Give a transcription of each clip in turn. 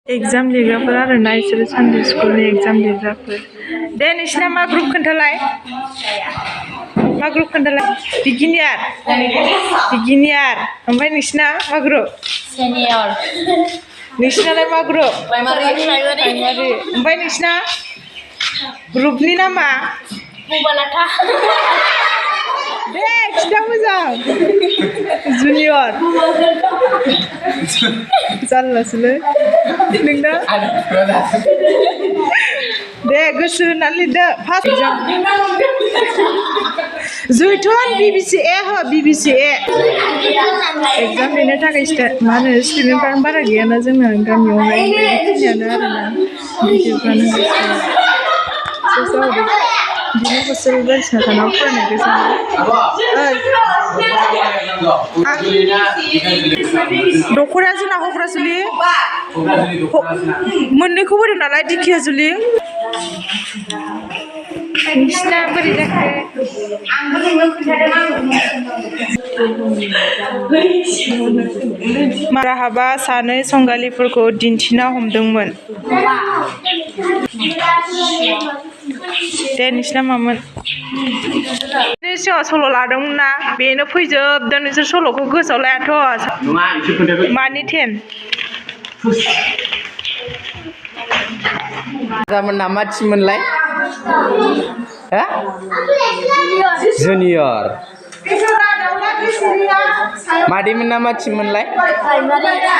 Exam लिरग्राफोर आरो ना इसोरो सानडे स्कुलनि एग्जाम लिरग्राफोर दे नोंसिना मा ग्रुप खोन्थालाय मा ग्रुप खोन्थालाय बिगिनियार ओमफ्राय नोंसिना मा ग्रुप सेनियर नोंसिनालाय मा ग्रुप प्राइमारि ओमफ्राय नोंसिना ग्रुपनि नामा बुबालाथा दे खिथा मोजां जुनियर जारलासोलै नोंना दे गोसो होनानै लिरदो फार्स्ट एग्जाम जुइथन बिबिसिए हो बिबिसिए एग्जाम लिरनो थाखाय मा होनो स्टुडेन्टफ्रानो बारा गैयाना जोंना गामियावहाय बेखिनियानो आरोना गिदिरफ्रानो बिदिनो हस्टेल बायदिसिना थानानै फरायनाय गोजा दख'ना जोंना हग्राजुलि मोननैखौबो होदों नालाय दिखियाजुलि नोंसिना बोरै जाखो आंबो नोंनो खोन्थादों माराहाबा सानै संगालिफोरखौ दिन्थिना हमदोंमोन दे नोंसिना मामोन सिगाङाव सल' लादोंमोन ना बेनो फैजोबदों नोंसोर सल'खौ गोसोआव लायाथ' मानि 10 गामोन ना मा थिमोनलाय जुनियर मादैमोन ना मा थिमोनलाय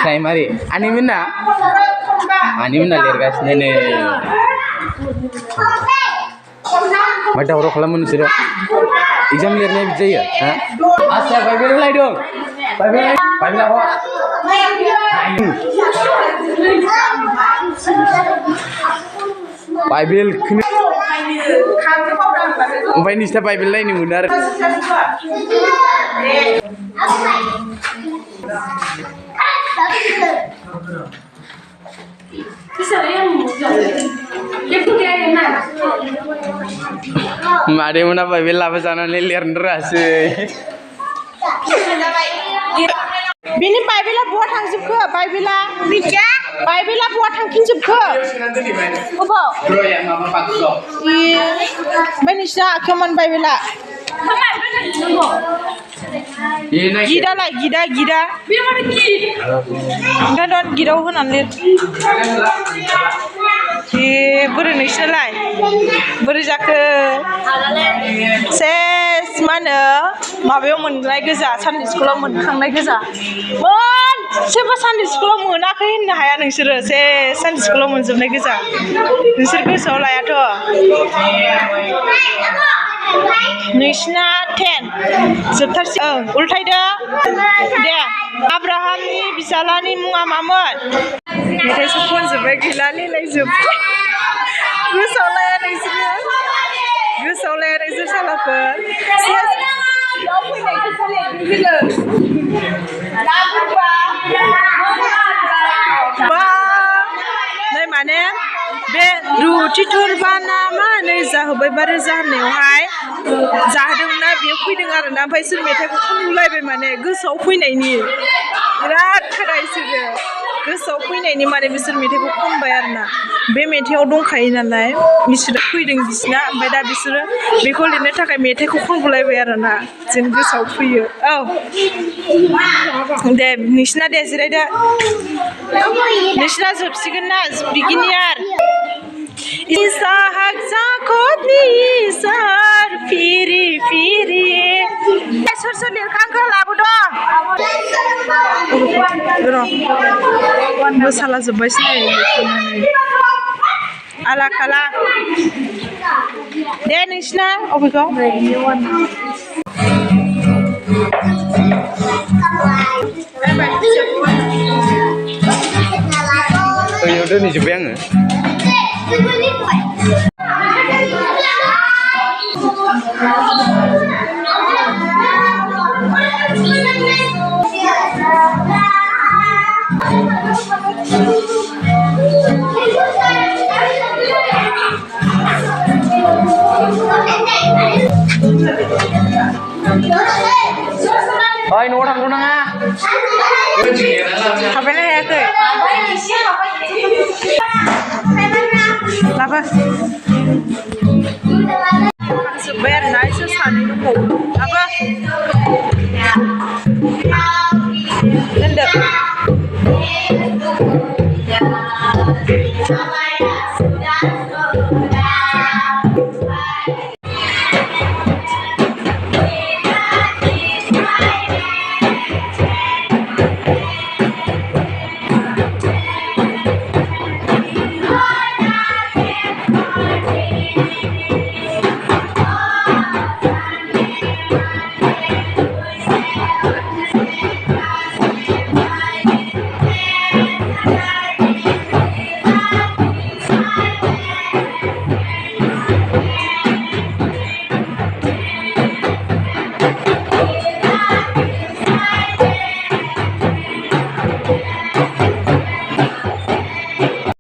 प्राइमारि आनैमोना लिरगासिनो नै मा दावराव खालामो नोंसोरो एग्जाम लिरनाया बिदि जायो आस्सा बाइबेल लायदों बाइबेल ओमफ्राय नोंसिना बाइबेल लायनो मोनो आरो मादैमोना बाइबेल लाबो जानानै लिरनो रोङासै बिनि बाइबेला बहा थांजोबखो बाइबेला बहा थांफिनजोबखो अबाव ओमफ्राय नोंसिना आखायावमोन बाइबेला गिदालाय गिदा ओंखायनोथ' गिदाव होनानै लिर बोरै नोंसिनालाय बोरै जाखो सेस मा होनो माबायाव मोननाय गोजा सानडे स्कुलाव मोनखांनाय गोजा मोनसेबो सानडे स्कुलाव मोनाखै होननो हाया नोंसोरो सेस सानडे स्कुलाव मोनजोबनाय गोजा नोंसोर गोसोआव लायाथ' नोंसिना 10 जोबथारसै उल्थायदो दे आब्राहामनि बिजालानि मुङा मामोन मेथाइसो खनजोब्बाय गैला लेलायजोब्बाय गोसोआव लाया नोंसोर सालाफोर नै माने बे रुथि थुरबा ना मा नै जाहोबाय बा रोजा होननायावहाय जाहोदोंमोनना बेयो फैदों आरोना ओमफ्राय सोर मेथाइखौ खनलायबाय माने गोसोआव फैनायनि बिराद खादा इसोरो गोसोआव फैनायनि माने बिसोर मेथाइखौ खनबाय आरोना बे मेथाइआव दंखायो नालाय बिसोरो फैदों बिसिना ओमफ्राय दा बिसोरो बेखौ लिरनो थाखाय मेथाइखौ खनबोलायबाय आरोना जों गोसोआव फैयो दे नोंसिना दे जिरायदो नोंसिना जोबसिगोन ना बिगिनियार इसहाक जाकबनि इसोर फिरि सोर लिरखांखो लाबोद' मोसाला जोब्बायसै आला खाला दे नोंसिना अबेखौ ओरैनो दोनहैजोब्बाय आङो Oi, nurang nurang ah. Apa nih ya tuh? आबा जोब्बाय आरोना इसोर सानै दंबावो आबा दोनदो